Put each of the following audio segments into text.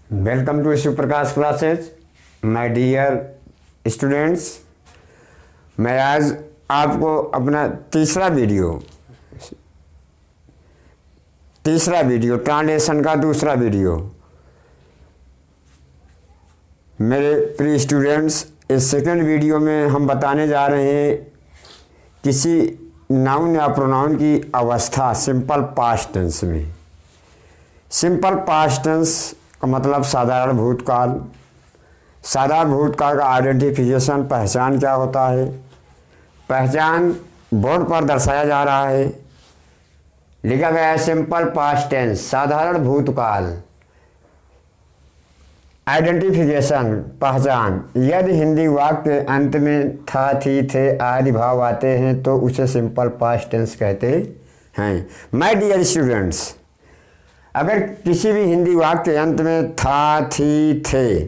Welcome to Shiv Prakash classes my dear students. मैं आज आपको अपना तीसरा वीडियो ट्रांसलेशन का दूसरा वीडियो मेरे प्रिय स्टूडेंट्स, इस सेकंड वीडियो में हम बताने जा रहे हैं किसी नाउन या प्रोनाउन की अवस्था सिंपल पास्ट टेंस में। सिंपल पास्ट टेंस का मतलब साधारण भूतकाल। साधारण भूतकाल का आइडेंटिफिकेशन, पहचान क्या होता है। पहचान बोर्ड पर दर्शाया जा रहा है, लिखा गया है सिंपल पास्ट टेंस साधारण भूतकाल। आइडेंटिफिकेशन पहचान, यदि हिंदी वाक्य के अंत में था, थी, थे आदि भाव आते हैं तो उसे सिंपल पास्ट टेंस कहते हैं। माय डियर स्टूडेंट्स, अगर किसी भी हिंदी वाक्य के अंत में था, थी, थे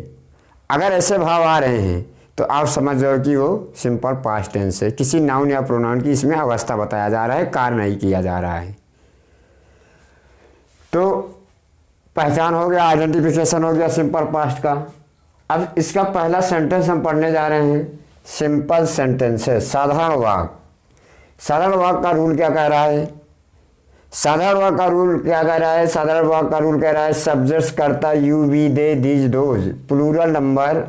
अगर ऐसे भाव आ रहे हैं तो आप समझ जाओ कि वो सिंपल पास्ट टेंस है। किसी नाउन या प्रोनाउन की इसमें अवस्था बताया जा रहा है, कार्य नहीं किया जा रहा है। तो पहचान हो गया, आइडेंटिफिकेशन हो गया सिंपल पास्ट का। अब इसका पहला सेंटेंस हम पढ़ने जा रहे हैं। सिंपल सेंटेंसेस, साधारण वाक्य। साधारण वाक्य का रूल क्या कह रहा है? साधारण वाक्य का रूल क्या कह रहा है? साधारण वाक्य का रूल कह रहा है सब्जेक्ट्स कर्ता you, we, they, these, those plural number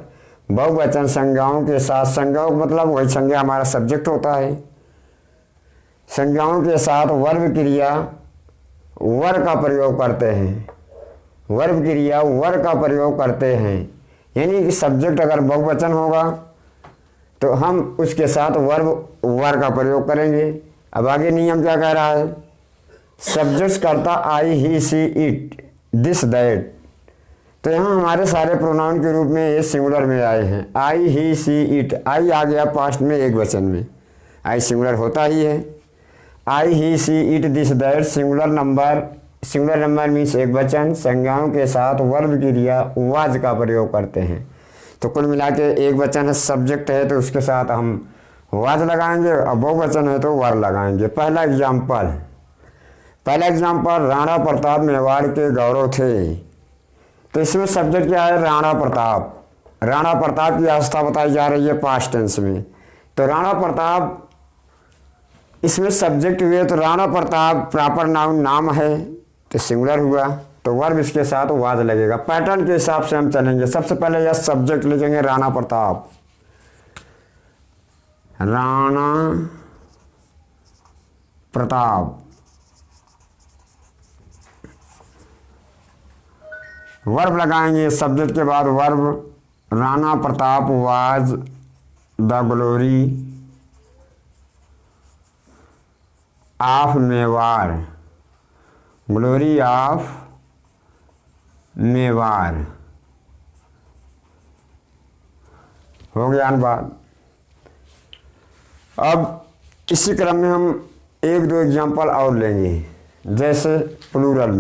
बहुवचन संज्ञाओं के साथ। संज्ञाओं मतलब वही संज्ञा हमारा सब्जेक्ट होता है। संज्ञाओं के साथ वर्ब क्रिया वर का प्रयोग करते हैं। वर्ब क्रिया वर का प्रयोग करते हैं, यानी कि सब्जेक्ट अगर बहुवचन होगा तो हम उसके साथ वर्ब वर का प्रयोग करेंगे। अब आगे नियम क्या कह रहा है? सब्जेक्ट्स करता आई, he, she, it, this, that. तो यहाँ हमारे सारे प्रोनाउन के रूप में ये सिंगुलर में आए हैं। आई, ही, सी, इट। आई आ गया पास्ट में एक वचन में, आई सिंगुलर होता ही है। I, he, she, it, this, that singular number. Singular number means एक वचन। संज्ञाओं के साथ वर्ब क्रिया वाज का प्रयोग करते हैं। तो कुल मिला के एक वचन है, सब्जेक्ट है तो उसके साथ हम वाज लगाएंगे, और बहुवचन है तो वर लगाएंगे। पहला एग्जाम्पल राणा प्रताप मेवाड़ के गौरव थे। तो इसमें सब्जेक्ट क्या है? राणा प्रताप। राणा प्रताप की अवस्था बताई जा रही है पास्ट टेंस में। तो राणा प्रताप इसमें सब्जेक्ट हुए, तो राणा प्रताप प्रॉपर नाउन नाम है तो सिंगुलर हुआ, तो वर्ब इसके साथ वाज लगेगा। पैटर्न के हिसाब से हम चलेंगे। सबसे पहले यह सब्जेक्ट लिखेंगे राणा प्रताप। राणा प्रताप। वर्ब लगाएंगे सब्जेक्ट के बाद verb. Rana Pratap was the glory of Mewar. Glory of Mewar हो गया अनुवाद। अब इसी क्रम में हम एक दो एग्जाम्पल और लेंगे। जैसे प्लूरल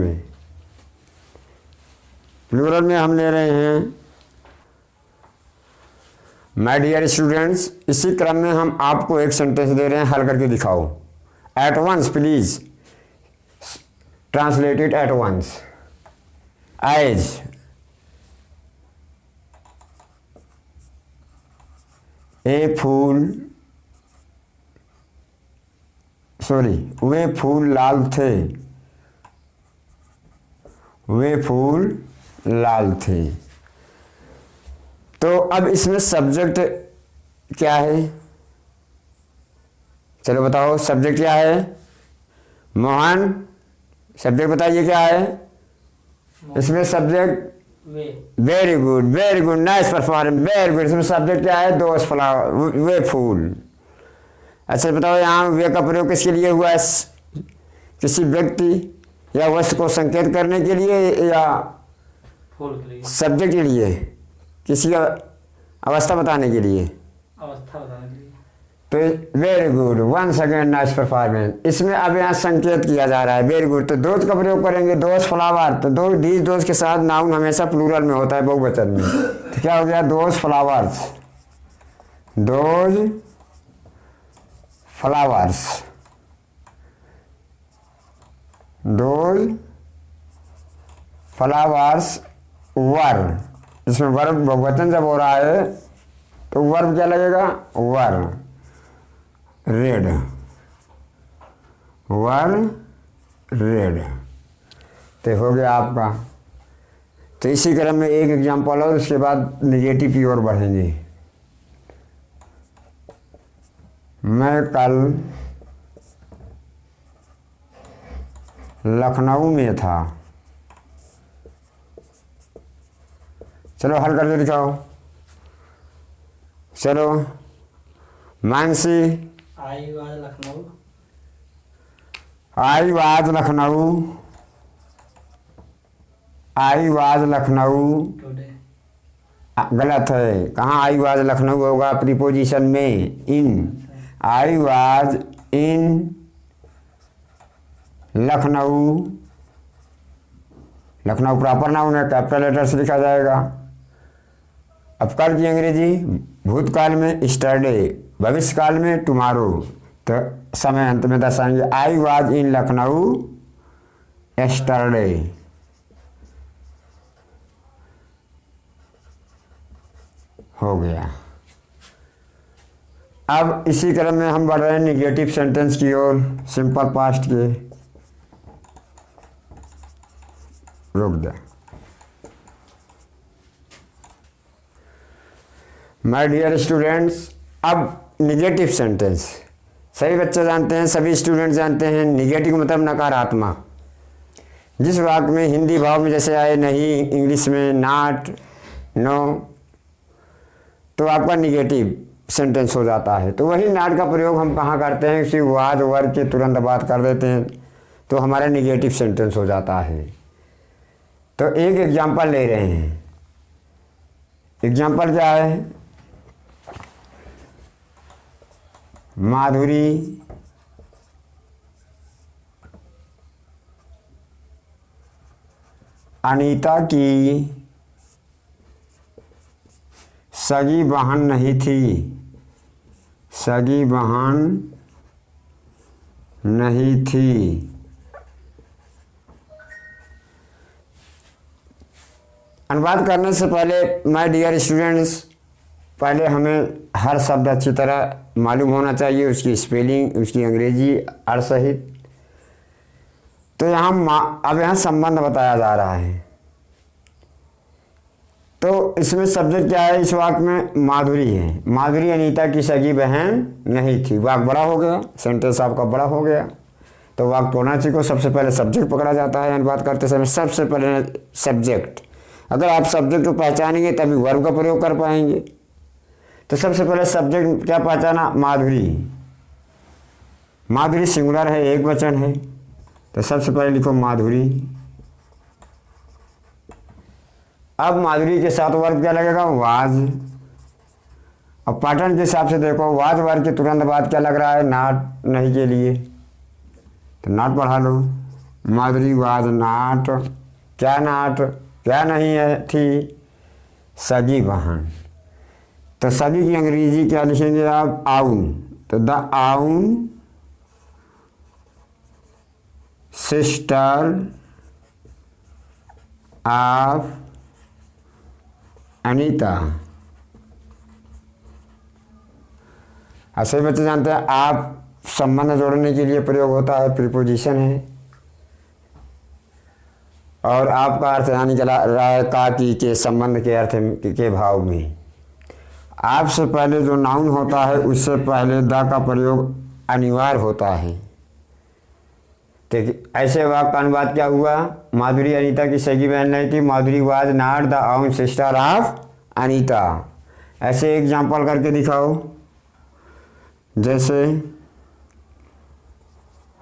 में हम ले रहे हैं माय डियर स्टूडेंट्स। इसी क्रम में हम आपको एक सेंटेंस दे रहे हैं, हल करके दिखाओ। At once please translate it at once. As a फूल, सॉरी, वे फूल लाल थे। वे फूल लाल थे। तो अब इसमें सब्जेक्ट क्या है? चलो बताओ सब्जेक्ट क्या है? मोहन। सब्जेक्ट बताइए क्या है इसमें? Subject very good, nice performance, very good. इसमें सब्जेक्ट क्या है? दोस्त फ्लावर, वे फूल। अच्छा बताओ यहाँ वे का प्रयोग किसके लिए हुआ है? किसी व्यक्ति या वस्तु को संकेत करने के लिए या सब्जेक्ट के लिए? किसी अवस्था बताने के लिए? अवस्था बताने के लिए। तो very good, once again nice performance. इसमें अब यहाँ संकेत किया जा रहा है, वेरी गुड। तो दोज का प्रयोग करेंगे, दोज फ्लावर। तो दो दीज दोज के साथ नाउन हमेशा प्लूरल में होता है, बहुवचन में। तो क्या हो गया? Those flowers. Those flowers. Those flowers were, इसमें वर्ब बहुवचन जब हो रहा है तो वर्ब क्या लगेगा, वर रेड, वर रेड। तो हो गया आपका। तो इसी क्रम में एक एग्जाम्पल और उसके बाद निगेटिव की ओर बढ़ेंगे। मैं कल लखनऊ में था। चलो हल करके दिखाओ। चलो Mansi, I was Lucknow, I was Lucknow, I was Lucknow today. गलत है। कहाँ आई वाज लखनऊ होगा, प्रीपोजिशन में in. I was in Lucknow, Lucknow proper noun है, कैपिटल लेटर से लिखा जाएगा। अब कल की अंग्रेजी, भूतकाल में स्टरडे, भविष्य काल में टुमारो। तो समय अंत में दर्शाएंगे आई वाज इन लखनऊ एस्टरडे। हो गया। अब इसी क्रम में हम बढ़ रहे हैं निगेटिव सेंटेंस की ओर, सिंपल पास्ट के। रुक दे। माय डियर स्टूडेंट्स, अब निगेटिव सेंटेंस सभी बच्चे जानते हैं, सभी स्टूडेंट जानते हैं। निगेटिव मतलब नकारात्मक। जिस वाक्य में हिंदी भाव में जैसे आए नहीं, इंग्लिश में नॉट, नो, तो आपका निगेटिव सेंटेंस हो जाता है। तो वही नॉट का प्रयोग हम कहाँ करते हैं, उसी वाज वर्ब के तुरंत बाद कर देते हैं, तो हमारा निगेटिव सेंटेंस हो जाता है। तो एक एग्जांपल ले रहे हैं। एग्जांपल क्या है, माधुरी अनीता की सगी बहन नहीं थी, सगी बहन नहीं थी। अनुवाद करने से पहले माय डियर स्टूडेंट्स, पहले हमें हर शब्द अच्छी तरह मालूम होना चाहिए, उसकी स्पेलिंग, उसकी अंग्रेजी अर्थ सहित। तो अब यहाँ संबंध बताया जा रहा है। तो इसमें सब्जेक्ट क्या है, इस वाक्य में माधुरी है। माधुरी अनीता की सगी बहन नहीं थी। वाक्य बड़ा हो गया, सेंटेंस आपका बड़ा हो गया। तो वाक्य प्रोनाउंस को सबसे पहले सब्जेक्ट पकड़ा जाता है। अनुवाद करते समय सबसे पहले सब्जेक्ट। अगर आप सब्जेक्ट को पहचानेंगे तभी वर्ब का प्रयोग कर पाएंगे। तो सबसे पहले सब्जेक्ट क्या पहचाना, माधुरी। माधुरी सिंगुलर है, एक वचन है, तो सबसे पहले लिखो माधुरी। अब माधुरी के साथ वर्ब क्या लगेगा, वाज। अब पैटर्न के हिसाब से देखो, वाज वर्ब के तुरंत बाद क्या लग रहा है, नॉट, नहीं के लिए, तो नॉट पढ़ा लो। माधुरी वाज नॉट, क्या नॉट, क्या नहीं है, थी, सगी बहन। तो सगी की अंग्रेजी क्या लिखेंगे आप, आउन। तो द आउन सिस्टर ऑफ अनीता। ऐसे बच्चे जानते हैं, आप संबंध जोड़ने के लिए प्रयोग होता है, प्रीपोजिशन है। और आपका अर्थ यहाँ निकला रहा है का, की, के, संबंध के अर्थ के भाव में। आपसे पहले जो नाउन होता है उससे पहले द का प्रयोग अनिवार्य होता है। तो ऐसे वाक्य का अनुवाद क्या हुआ, माधुरी अनीता की सगी बहन नहीं थी, Madhuri was not the own sister of Anita. ऐसे एग्जाम्पल करके दिखाओ। जैसे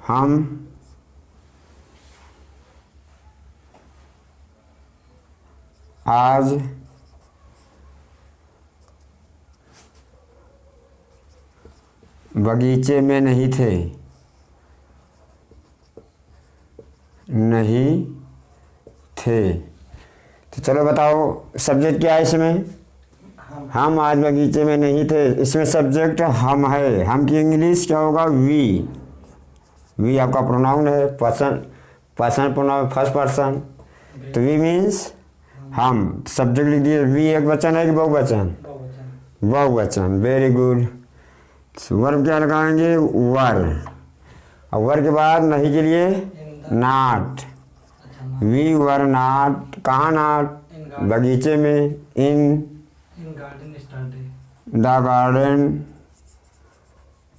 हम आज बगीचे में नहीं थे, नहीं थे। तो चलो बताओ सब्जेक्ट क्या है इसमें, हम आज बगीचे में नहीं थे। इसमें सब्जेक्ट हम है, हम की इंग्लिश क्या होगा, वी। वी आपका प्रोनाउन है, पर्सन प्रोनाउन फर्स्ट पर्सन। तो वी मीन्स हम सब्जेक्ट लिख दिए। वी एक वचन है कि बहुवचन? बहुवचन। बहुवचन, वेरी गुड। वर्ब क्या लगाएंगे? वर। और वर के बाद नहीं के लिए नॉट। अच्छा ना। वी वर नॉट, कहाँ नॉट? In garden. बगीचे में। In garden started. The garden,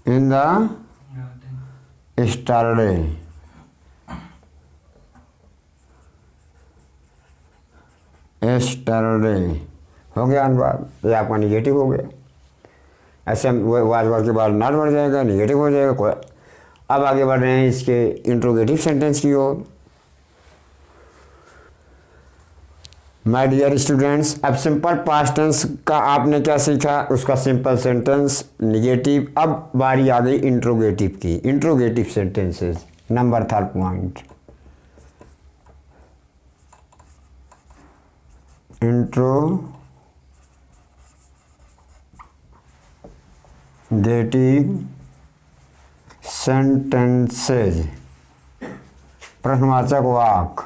in the garden. Yesterday. Yesterday हो गया अनुवाद। ये आपका निगेटिव हो गया। ऐसे हम वाज वर्ड के बाद नॉट बढ़ जाएगा, निगेटिव हो जाएगा कोई। अब आगे बढ़ रहे हैं इसके इंट्रोगेटिव सेंटेंस की ओर। माय डियर स्टूडेंट्स, अब सिंपल पास्ट टेंस का आपने क्या सीखा? उसका सिंपल सेंटेंस, निगेटिव। अब बारी आ गई इंट्रोगेटिव की। Interrogative sentences, number 3 point. Interrogative sentences, प्रश्नवाचक वाक।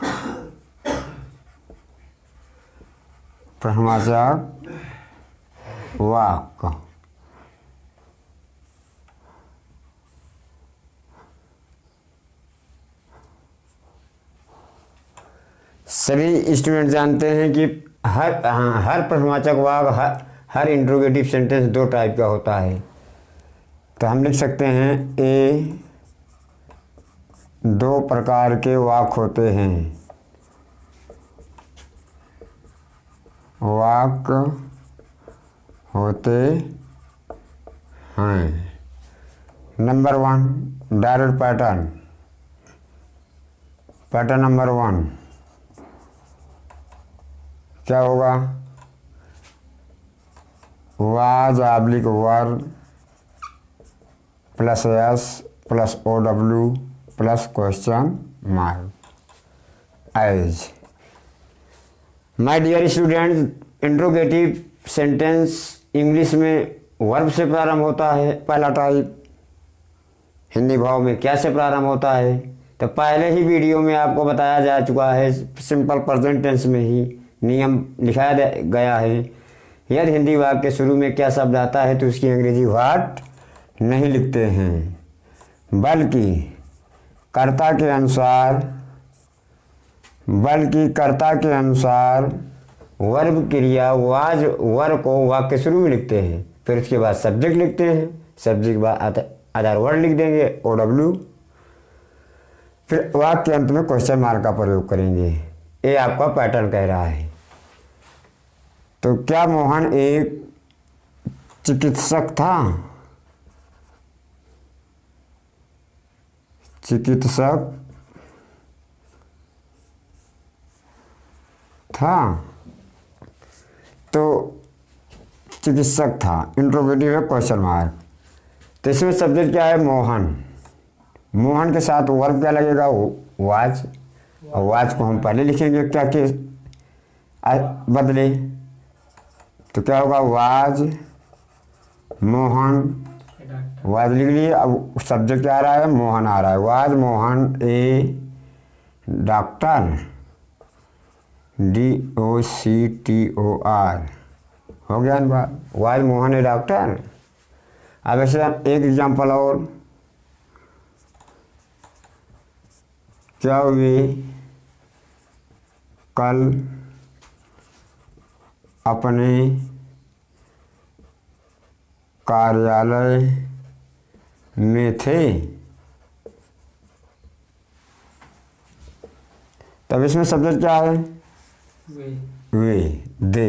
प्रश्नवाचक वाक। सभी स्टूडेंट जानते हैं कि हर प्रश्नवाचक वाक, हर इंट्रोगेटिव सेंटेंस 2 टाइप का होता है। तो हम लिख सकते हैं ए 2 प्रकार के वाक होते हैं। वाक होते हैं। Number 1, direct pattern. Pattern number 1 क्या होगा? Was oblique were plus S plus OW plus question mark. एज। My dear students, interrogative sentence English में वर्ब से प्रारंभ होता है, पहला टाइप। हिंदी भाव में क्या से प्रारंभ होता है? तो पहले ही वीडियो में आपको बताया जा चुका है, सिंपल प्रेजेंट टेंस में ही नियम लिखाया गया है। यदि हिंदी वाक्य के शुरू में क्या शब्द आता है तो उसकी अंग्रेजी व्हाट नहीं लिखते हैं, बल्कि कर्ता के अनुसार वर्ब क्रिया वाज वर को वाक्य शुरू में लिखते हैं। फिर उसके बाद सब्जेक्ट लिखते हैं। सब्जेक्ट के बाद अदर वर्ड लिख देंगे OW। फिर वाक्य के अंत में क्वेश्चन मार्क का प्रयोग करेंगे। ये आपका पैटर्न कह रहा है। तो क्या मोहन एक चिकित्सक था? चिकित्सक था। तो चिकित्सक था, इंट्रोगेटिव है, क्वेश्चन मार्क। तो इसमें सब्जेक्ट क्या है? मोहन। मोहन के साथ वर्ब क्या लगेगा? वाज। और वाज को हम पहले लिखेंगे क्या के बदले। तो क्या होगा? वाज मोहन, वाज लिख लिए। अब सब्जेक्ट क्या आ रहा है? मोहन आ रहा है। Was Mohan A doctor, DOCTOR हो गया ना बात। Was Mohan A doctor. अब ऐसे एक एग्जाम्पल और, क्या वे कल अपने कार्यालय में थे? तब इसमें सब्जेक्ट क्या है? वे। दे,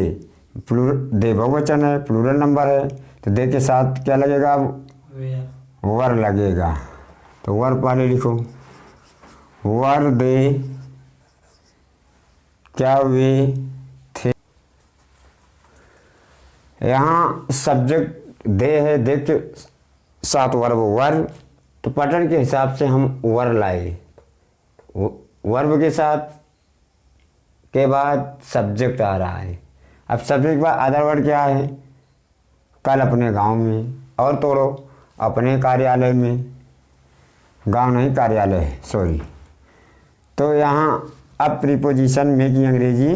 दे बहुवचन है, प्लूरल नंबर है। तो दे के साथ क्या लगेगा? वर लगेगा। तो वर पहले लिखो। वर दे, क्या वे थे? यहाँ सब्जेक्ट दे है, दे के साथ वर्ब वर। तो पैटर्न के हिसाब से हम वर लाए। वर्ब के साथ के बाद सब्जेक्ट आ रहा है। अब सब्जेक्ट के बाद अदर वर्ड क्या है? कल अपने गांव में, और तोड़ो अपने कार्यालय में। गांव नहीं कार्यालय है, सॉरी। तो यहाँ अब प्रीपोजिशन में की अंग्रेजी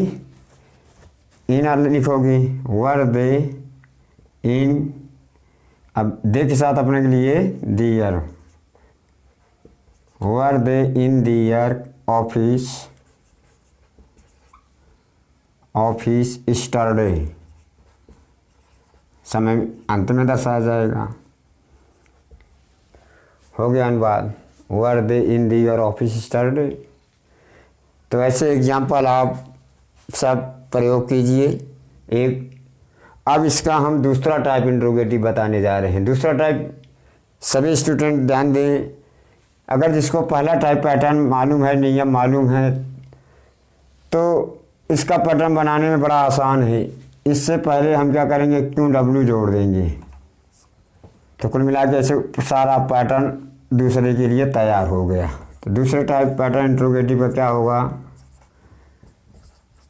इन लिखोगी, वर दे इन, अब दे के साथ अपने के लिए दियर, वर दे इन दियर ऑफिस, ऑफिस स्टरडे, समय अंत में दर्शाया जाएगा। हो गया अनुवाद, वर दे इन दियर ऑफिस स्टरडे। तो ऐसे एग्जाम्पल आप सब प्रयोग कीजिए। एक अब इसका हम दूसरा टाइप इंट्रोगेटिव बताने जा रहे हैं। दूसरा टाइप सभी स्टूडेंट ध्यान दें, अगर जिसको पहला टाइप पैटर्न मालूम है, नियम मालूम है, तो इसका पैटर्न बनाने में बड़ा आसान है। इससे पहले हम क्या करेंगे, क्यों डब्ल्यू जोड़ देंगे, तो कुल मिला के ऐसे सारा पैटर्न दूसरे के लिए तैयार हो गया। तो दूसरे टाइप पैटर्न इंट्रोगेटिव का क्या होगा,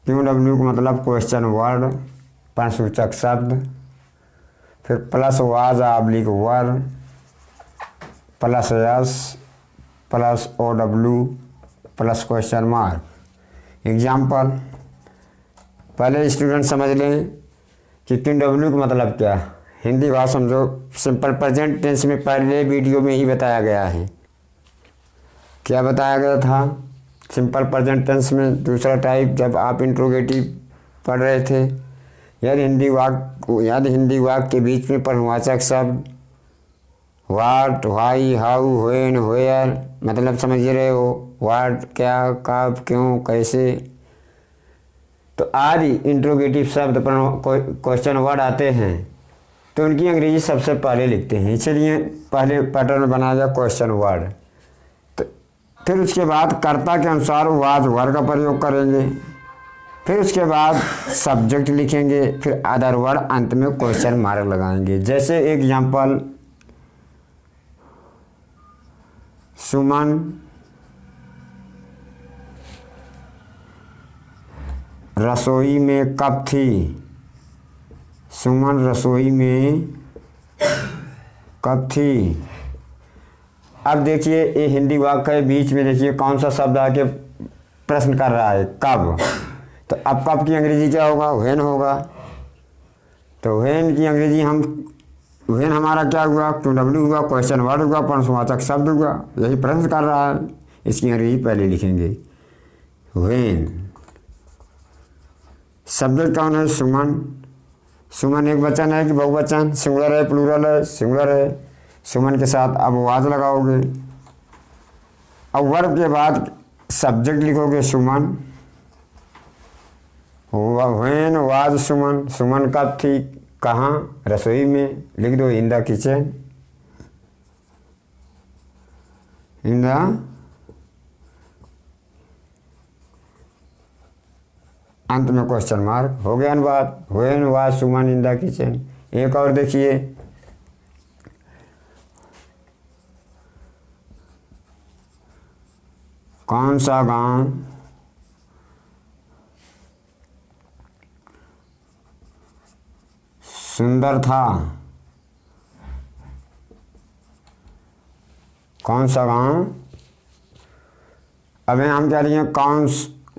क्यों डब्ल्यू का मतलब क्वेश्चन वर्ड, प्रश्नसूचक शब्द, फिर plus was oblique were, plus S, plus O W, plus question mark. Example पहले स्टूडेंट समझ लें कि क्यों डब्ल्यू का मतलब क्या। हिंदी भाषा समझो, सिंपल प्रेजेंट टेंस में पहले वीडियो में ही बताया गया है। क्या बताया गया था सिंपल प्रेजेंट टेंस में? दूसरा टाइप जब आप इंट्रोगेटिव पढ़ रहे थे, यदि हिंदी वाक्य के बीच में प्रश्नवाचक शब्द वाट, वाई, हाउ, व्हेन, वेयर, मतलब समझ रहे हो, वाट क्या, कब, क्यों, कैसे, तो आदि इंट्रोगेटिव शब्द क्वेश्चन वर्ड आते हैं तो उनकी अंग्रेजी सबसे पहले लिखते हैं। इसलिए पहले पैटर्न बनाया जाए क्वेश्चन वर्ड। तो फिर उसके बाद कर्ता के अनुसार वाज वर्ड का प्रयोग करेंगे, फिर उसके बाद सब्जेक्ट लिखेंगे, फिर अदर वर्ड, अंत में क्वेश्चन मार्क लगाएंगे। जैसे एग्जाम्पल, सुमन रसोई में कब थी, सुमन रसोई में कब थी। अब देखिए ये हिंदी वाक्य है, बीच में देखिए कौन सा शब्द आके प्रश्न कर रहा है, कब। तो अब कब की अंग्रेजी क्या होगा, व्हेन होगा। तो व्हेन की अंग्रेजी व्हेन हमारा क्या हुआ, क्यों डब्ल्यू हुआ, क्वेश्चन वर्ड हुआ, प्रश्नवाचक शब्द हुआ, यही प्रश्न कर रहा है, इसकी अंग्रेजी पहले लिखेंगे व्हेन। सब्जेक्ट कौन है, सुमन। सुमन एक वचन है कि बहुवचन, सिंगुलर है, प्लूरल है, सिंगुलर है। सुमन के साथ अब वाज लगाओगे। अब वर्ब के बाद सब्जेक्ट लिखोगे सुमन, व्हेन वाज सुमन, सुमन कब थी, कहाँ, रसोई में, लिख दो in the kitchen, in the, अंत में क्वेश्चन मार्क। हो गया अनुवाद, when was Suman in the kitchen. एक और देखिए, कौन सा गांव सुंदर था, कौन सा गांव। अब हम क्या लिखेंगे,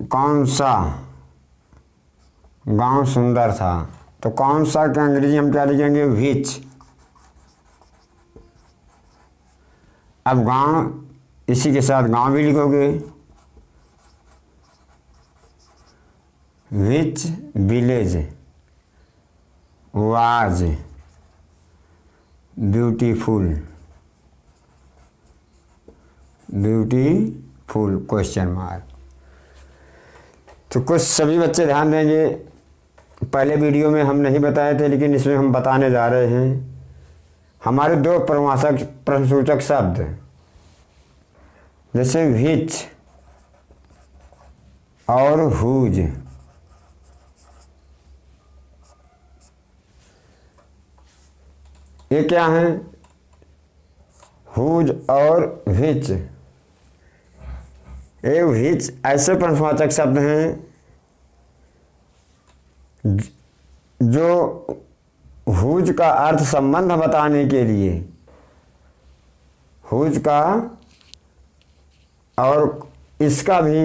कौन सा गांव सुंदर था। तो कौन सा क्या अंग्रेजी हम क्या लिखेंगे, विच। अब गांव, इसी के साथ गांव भी लिखोगे, which village was beautiful question mark. तो कुछ सभी बच्चे ध्यान देंगे, पहले वीडियो में हम नहीं बताए थे लेकिन इसमें हम बताने जा रहे हैं। हमारे दो प्रश्नवाचक प्रश्नसूचक शब्द जैसे विच और हुज, ये क्या हैं, हुज और विच। ये विच ऐसे प्रश्नवाचक शब्द हैं जो हुज का अर्थ संबंध बताने के लिए, हुज का और इसका भी,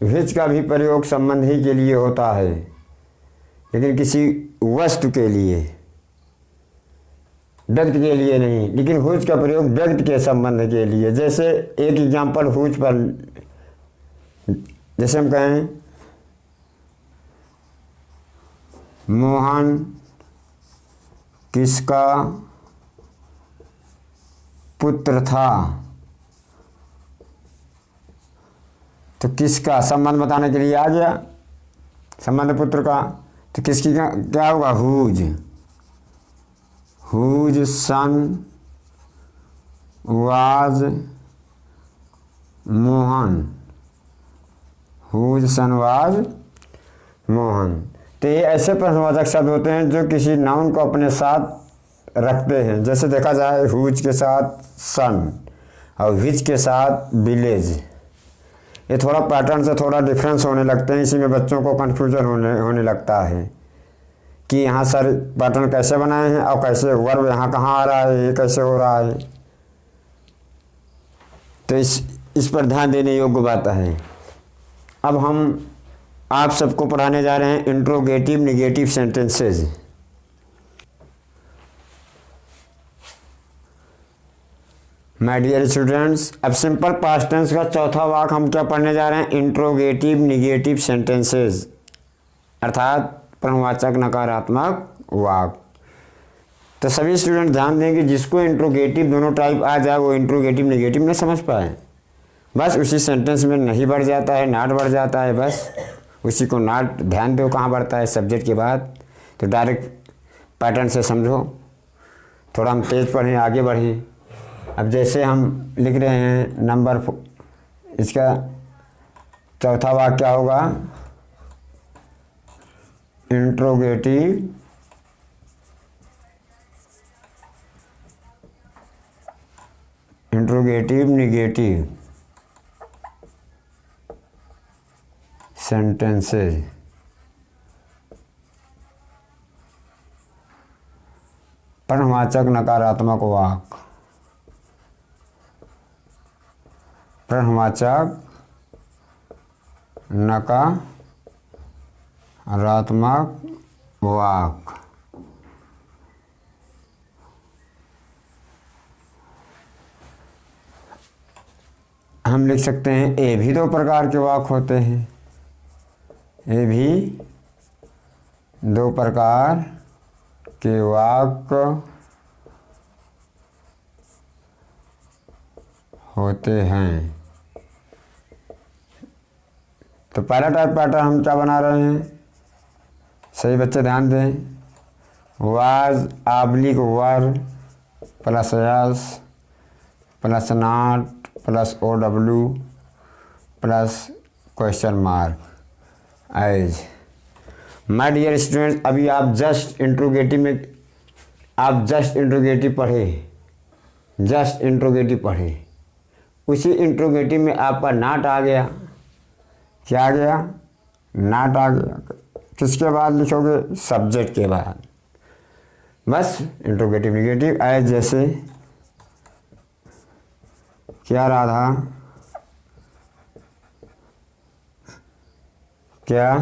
विच का भी प्रयोग संबंध ही के लिए होता है। लेकिन किसी वस्तु के लिए, व्यक्ति के लिए नहीं। लेकिन हुज का प्रयोग व्यक्ति के संबंध के लिए। जैसे एक एग्जाम्पल हुज पर, जैसे हम कहें मोहन किसका पुत्र था, तो किसका संबंध बताने के लिए आ गया संबंध पुत्र का, तो किसकी का क्या होगा, whose. Whose son was Mohan, whose son was Mohan. तो ये ऐसे प्रश्नवाचक शब्द होते हैं जो किसी नाउन को अपने साथ रखते हैं। जैसे देखा जाए हुज के साथ सन और विच के साथ विलेज। ये थोड़ा पैटर्न से थोड़ा डिफरेंस होने लगते हैं, इसी में बच्चों को कन्फ्यूजन होने लगता है कि यहाँ सर पैटर्न कैसे बनाए हैं और कैसे वर्ब यहाँ कहाँ आ रहा है, ये कैसे हो रहा है। तो इस पर ध्यान देने योग्य बात है। अब हम आप सबको पढ़ाने जा रहे हैं interrogative negative sentences. My dear students, अब सिंपल पास्ट टेंस का चौथा वाक हम क्या पढ़ने जा रहे हैं, इंट्रोगेटिव निगेटिव सेंटेंसेस, अर्थात प्रश्नवाचक नकारात्मक वाक। तो सभी स्टूडेंट ध्यान देंगे, जिसको इंट्रोगेटिव दोनों टाइप आ जाए वो इंट्रोगेटिव निगेटिव न समझ पाए, बस उसी सेंटेंस में नहीं बढ़ जाता है, नाट बढ़ जाता है, बस उसी को नाट ध्यान दो कहाँ बढ़ता है सब्जेक्ट के बाद। तो डायरेक्ट पैटर्न से समझो, थोड़ा हम तेज पढ़ें, आगे बढ़ें। अब जैसे हम लिख रहे हैं नंबर, इसका चौथा वाक्य क्या होगा, इंट्रोगेटिव निगेटिव सेंटेंसेस। प्रश्नवाचक नकारात्मक वाक, प्रश्नवाचक नकारात्मक वाक। हम लिख सकते हैं ये भी दो प्रकार के वाक होते हैं, ये भी दो प्रकार के वाक होते हैं। तो पहला टाइप पैटर्न हम क्या बना रहे हैं, सही बच्चे ध्यान दें, was oblique were plus S plus not plus OW plus question mark एज। माय डियर स्टूडेंट्स, अभी आप जस्ट इंट्रोगेटिव में जस्ट इंट्रोगेटिव पढ़े, उसी इंट्रोगेटिव में आपका नाट आ गया। क्या आ गया, नाट आ गया। किसके बाद लिखोगे, सब्जेक्ट के बाद, बस इंट्रोगेटिव निगेटिव एज। जैसे क्या राधा, क्या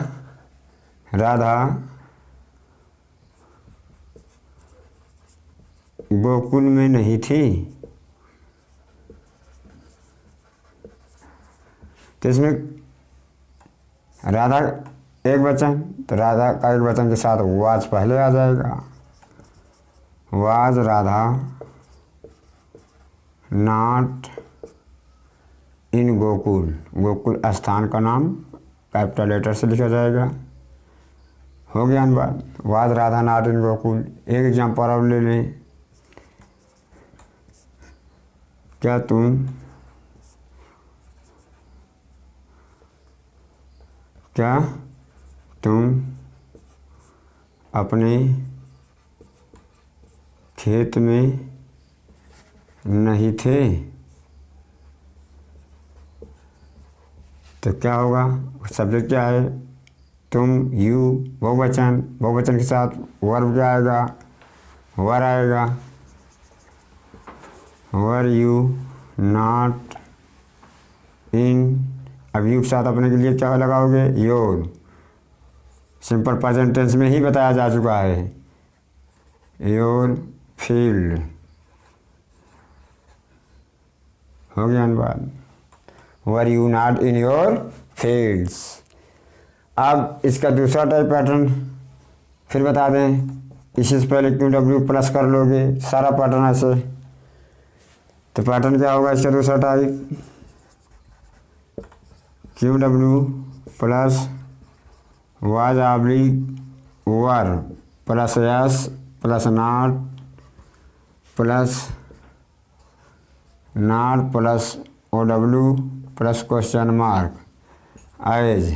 राधा गोकुल में नहीं थी। तो इसमें राधा एक वचन, तो राधा का एक वचन के साथ वाज पहले आ जाएगा, was Radha not in Gokul, Gokul स्थान का नाम कैपिटल लेटर से लिखा जाएगा। हो गया अनुवाद, was Radha not in Gokul. एक एग्जाम्पल और ले लें, क्या तुम अपने खेत में नहीं थे। तो क्या होगा, सब्जेक्ट क्या है, तुम, यू, बहुवचन के साथ वर्ब क्या आएगा, वर आएगा, वर यू नॉट इन। अब यू के साथ अपने के लिए क्या लगाओगे, योर। सिंपल प्रेजेंट टेंस में ही बताया जा चुका है। योर फील्ड हो गया अनुवाद। Were you not in your fields. अब इसका दूसरा टाइप पैटर्न फिर बता दें। इसी से पहले क्यू डब्ल्यू प्लस कर लोगे सारा पैटर्न ऐसे। तो पैटर्न क्या होगा इसका दूसरा type, Q W plus was oblique were plus S plus not plus O W plus question mark एज।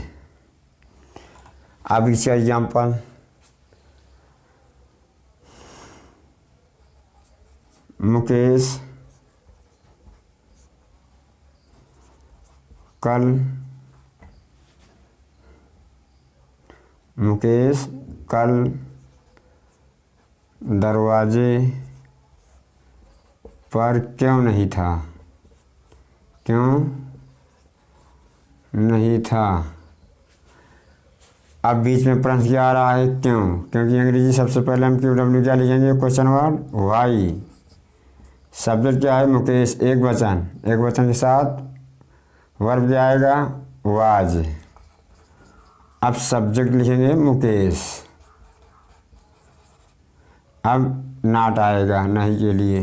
अब इसका एग्जाम्पल, मुकेश कल दरवाजे पर क्यों नहीं था? अब बीच में प्रश्न क्या आ रहा है, क्यों? क्योंकि अंग्रेजी सबसे पहले हम क्यू डब्ल्यू क्या लिखेंगे, क्वेश्चन वर्ड वाई। सब्जेक्ट क्या है, मुकेश, एक वचन के साथ वर्ब क्या आएगा, वाज। अब सब्जेक्ट लिखेंगे मुकेश। अब नॉट आएगा नहीं के लिए,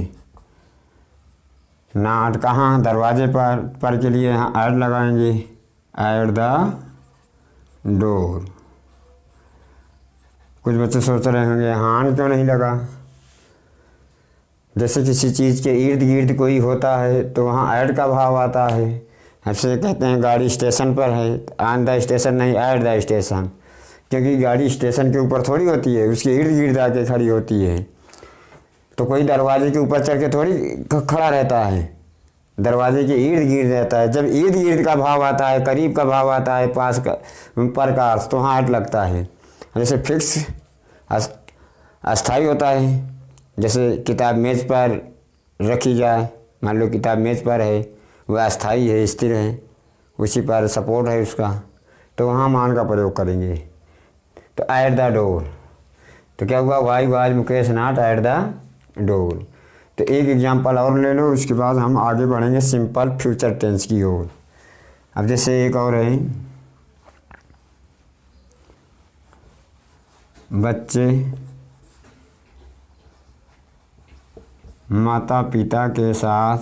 नॉट कहाँ, दरवाजे पर के लिए यहाँ ऐड लगाएंगे, ऐड द डोर। कुछ बच्चे सोच रहे होंगे हाँ क्यों नहीं लगा। जैसे किसी चीज़ के इर्द गिर्द कोई होता है तो वहाँ ऐड का भाव आता है। ऐसे कहते हैं गाड़ी स्टेशन पर है, ऑन द स्टेशन नहीं, ऐट द स्टेशन, क्योंकि गाड़ी स्टेशन के ऊपर थोड़ी होती है, उसके इर्द गिर्द आके खड़ी होती है। तो कोई दरवाजे के ऊपर चढ़ के थोड़ी खड़ा रहता है, दरवाजे के इर्द गिर्द रहता है। जब इर्द गिर्द का भाव आता है, करीब का भाव आता है, पास का पर का अर्थ, तो वहाँ ऐट लगता है। जैसे फिक्स अस्थाई होता है, जैसे किताब मेज़ पर रखी जाए, मान लो किताब मेज़ पर है, वह अस्थाई है, स्थिर है, उसी पर सपोर्ट है उसका, तो वहाँ मान का प्रयोग करेंगे। तो एट द डोर, तो क्या हुआ, why was Mukesh not at the door. तो एक एग्जांपल और ले लो, उसके बाद हम आगे बढ़ेंगे सिंपल फ्यूचर टेंस की ओर। अब जैसे एक और है, बच्चे माता पिता के साथ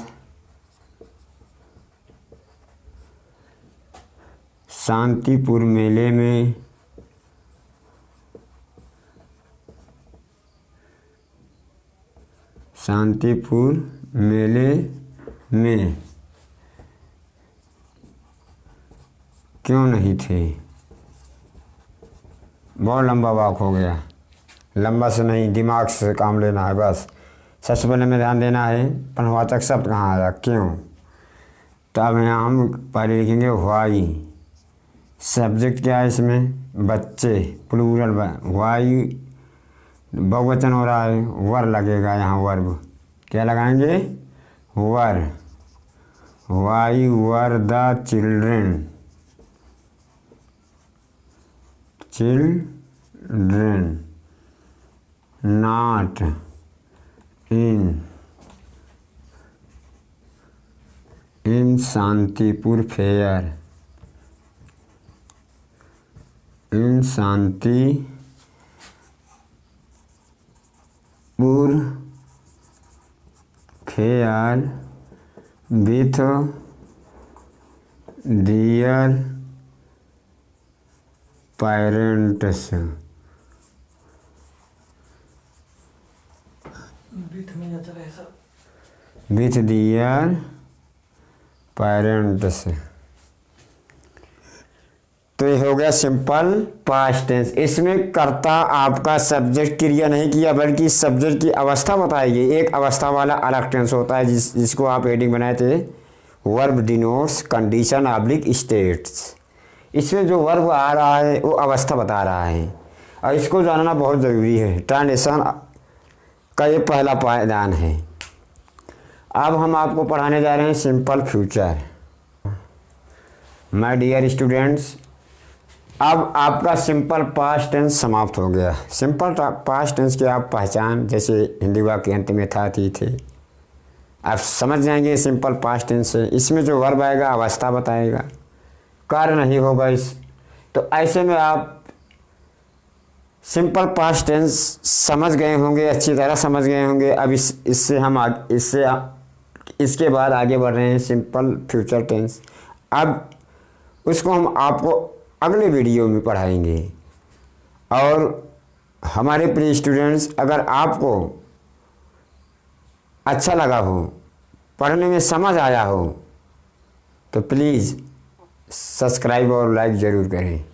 शांतिपुर मेले में क्यों नहीं थे। बहुत लंबा वाक हो गया, लंबा से नहीं, दिमाग से काम लेना है बस। सबसे पहले में ध्यान देना है प्रश्नवाचक शब्द कहाँ आया, क्यों। तो अब यहाँ हम पहले लिखेंगे वाई। सब्जेक्ट क्या है इसमें, बच्चे, प्लूरल, वाई बहुवचन हो रहा है, वर लगेगा यहाँ, वर्ब क्या लगाएंगे, were. Why were the children not in Shantipur fair, in Shantipur fair with their parents, with their parents. तो ये हो गया सिंपल पास्ट टेंस। इसमें कर्ता आपका सब्जेक्ट क्रिया नहीं किया, बल्कि सब्जेक्ट की अवस्था बताई गई। एक अवस्था वाला अलग टेंस होता है, जिसको आप हेडिंग बनाए थे, verb denotes condition oblique states. इसमें जो वर्ब आ रहा है वो अवस्था बता रहा है, और इसको जानना बहुत ज़रूरी है। ट्रांजिशन का ये पहला पायदान है। अब हम आपको पढ़ाने जा रहे हैं simple future. My dear students, अब आपका सिंपल पास्ट टेंस समाप्त हो गया। सिंपल पास्ट टेंस की आप पहचान जैसे हिंदी वाक्य अंत में था थी थे, आप समझ जाएंगे सिंपल पास्ट टेंस है। इसमें जो वर्ब आएगा अवस्था बताएगा, कार्य नहीं होगा इस। तो ऐसे में आप सिंपल पास्ट टेंस समझ गए होंगे, अच्छी तरह समझ गए होंगे। अब इसके बाद आगे बढ़ रहे हैं सिंपल फ्यूचर टेंस। अब उसको हम आपको अगले वीडियो में पढ़ाएंगे। और हमारे प्रिय स्टूडेंट्स, अगर आपको अच्छा लगा हो, पढ़ने में समझ आया हो, तो प्लीज़ सब्सक्राइब और लाइक ज़रूर करें।